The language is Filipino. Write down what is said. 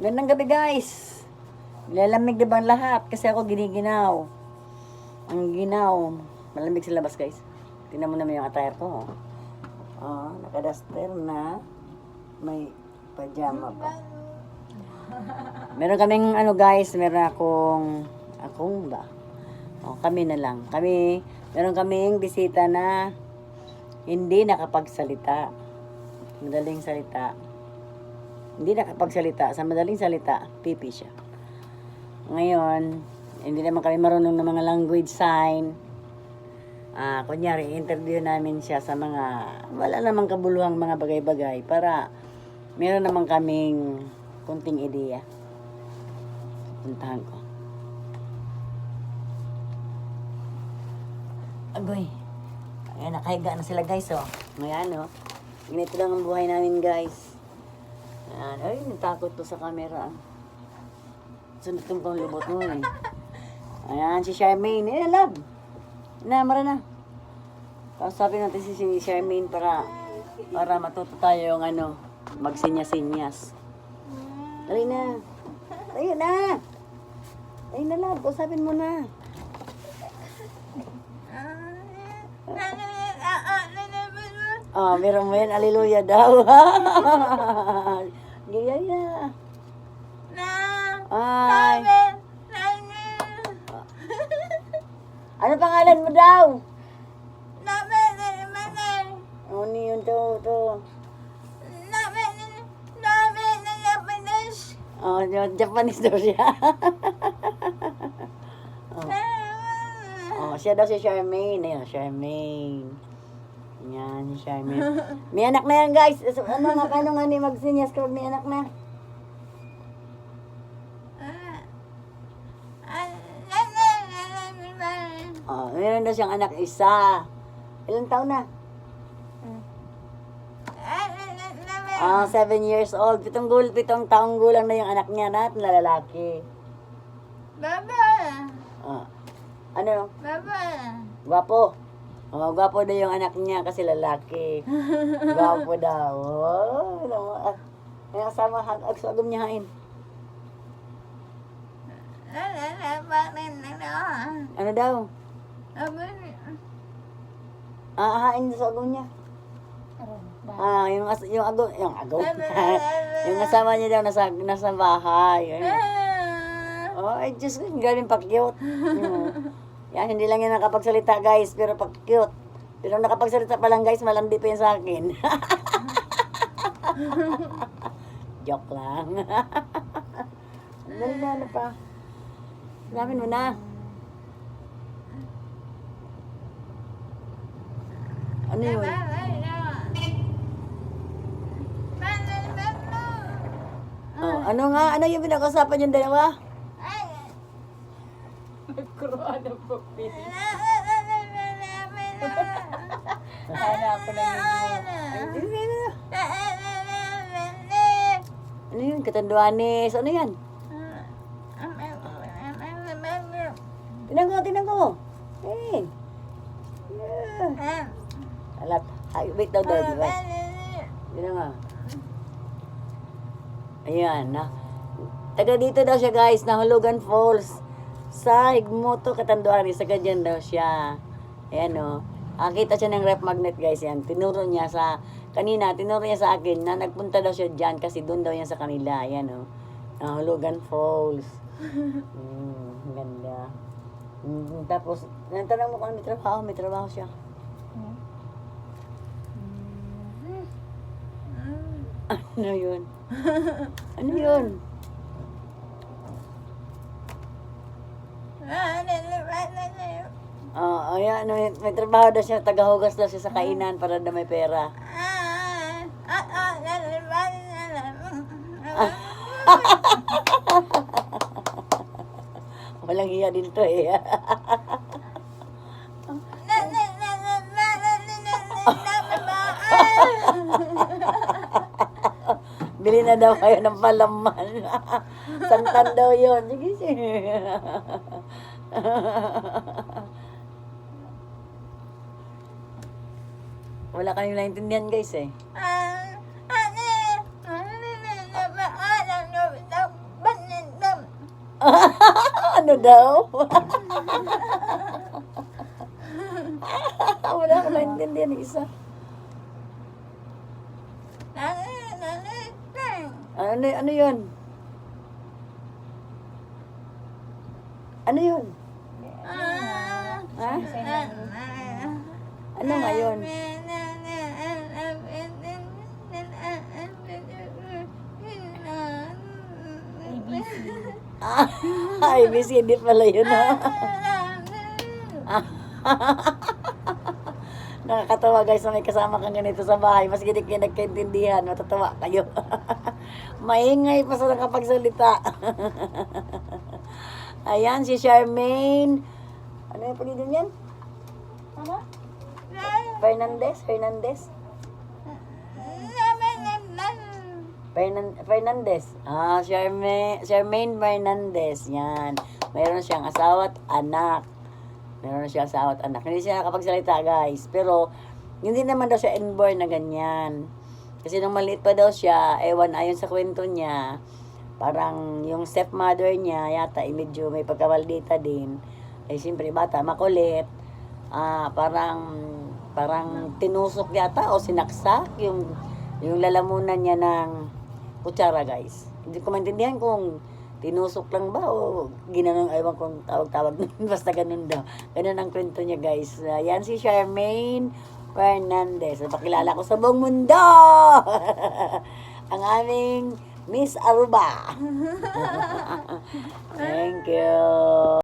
Gandang gabi guys. Nilalamig diba ang lahat? Kasi ako giniginaw. Ang ginaw. Malamig sa labas guys. Tingnan mo naman yung attire ko. Naka-duster na. May pajama pa. Meron kaming guys. Meron akong ba? Kami na lang. Meron kaming bisita na hindi nakapagsalita. Madaling salita. Hindi nakapagsalita. Sa madaling salita, pipi siya. Ngayon, hindi naman kami marunong ng mga language sign. Kunyari, interview namin siya sa mga, wala namang kabuluhang mga bagay-bagay para meron naman kaming kunting ideya. Puntahan ko. Agoy. Ayan, nakahiga na sila guys, Ngayon, ganito lang ang buhay namin guys. Ayan. Ay, natakot to sa camera. Sunod kong lubot mo Ayan, si Charmaine. Love. Mara na. Tapos sabi natin si Charmaine para matuto tayo yung magsinyas-sinyas. Dali na. Ayun na. Ayun na, love. Usapin mo na. Meron mo yan. Aleluya daw. Gaya. Ay. Ano pangalan mo daw? Ano yun to? Japanese daw siya. Siya daw si Charmaine. Ayan, Charmaine. Yan, si Charmaine. May anak na yan, guys. Ano nga ni magsinyas ko? May anak na. Meron daw siyang anak isa. Ilang taon na? 7 years old. 7 taong gulang na yung anak niya na at lalaki. Baba! Ano? Baba! Gwapo. Gwapo daw yung anak niya kasi lalaki. Gwapo daw. Kaya kasama agam niya hain. Ano daw? Hain sa agam niya. Yung asawa niya daw nasa bahay. Ay, Diyos ko, galing pa-cute. Yan, hindi lang yan nakapagsalita, guys, pero pa-cute. Pero nakapagsalita pa lang, guys, malandi pa yan sa akin. Joke lang. Dali na, pa. Sinamin mo na. Ano yun? Ano yung pinag-usapan yung dalawa? Nagkuruan ng pupi. Sana ako na Ano yun? Katanduanes. Ano yan? Tinang ko. Hey. Alat. Ay, wait daw. Tinang nga. Ayan, taga dito daw siya guys, Nahulugan Falls. Sa Higmoto, Catanduanes, sa ganyan daw siya. Ayan Kita siya ng ref magnet guys yan. Tinuro niya sa akin na nagpunta daw siya dyan kasi doon daw yan sa kanila. Ayan Nahulugan Falls. Ganda. Tapos, natanong mo kung may trabaho siya. Ano yun? Ano yun? Ayan, may trabaho daw siya, tagahugas daw siya sa kainan para na may pera. Walang hiya din to Bili na daw kayo ng palaman. Santan daw yun. Sige. Wala kayong naintindihan guys Ano daw? Wala ko naintindihan ng isa. Ano yun? Ano yun? Ha? Ano nga yun? ABC, hindi pala yun ha. Nakakatawa guys na may kasama kang ganito sa bahay. Mas hindi kayo nagkaintindihan. Matatawa kayo. Maingay pa sa nakapagsalita. Ayan, si Charmaine. Ano yung palitin yan? Fernandez? Fernandez. Charmaine Fernandez. Yan. Mayroon siyang asawa at anak. Hindi siya nakapagsalita, guys. Pero, hindi naman daw siya inborn na ganyan. Kasi nung maliit pa daw siya, ewan, ayon sa kwento niya, parang yung stepmother niya, yata, medyo may pagkabaldita din. Eh, siyempre, bata, makulit. Parang tinusok yata o sinaksak yung lalamunan niya ng kutsara, guys. Hindi ko maintindihan kung tinusok lang ba o ginanong, ewan kung tawag-tawag nun. Basta ganun daw. Ganun ang kwento niya, guys. Yan si Charmaine Fernandez. Napakilala ko sa buong mundo! Ang aming Miss Aruba. Thank you.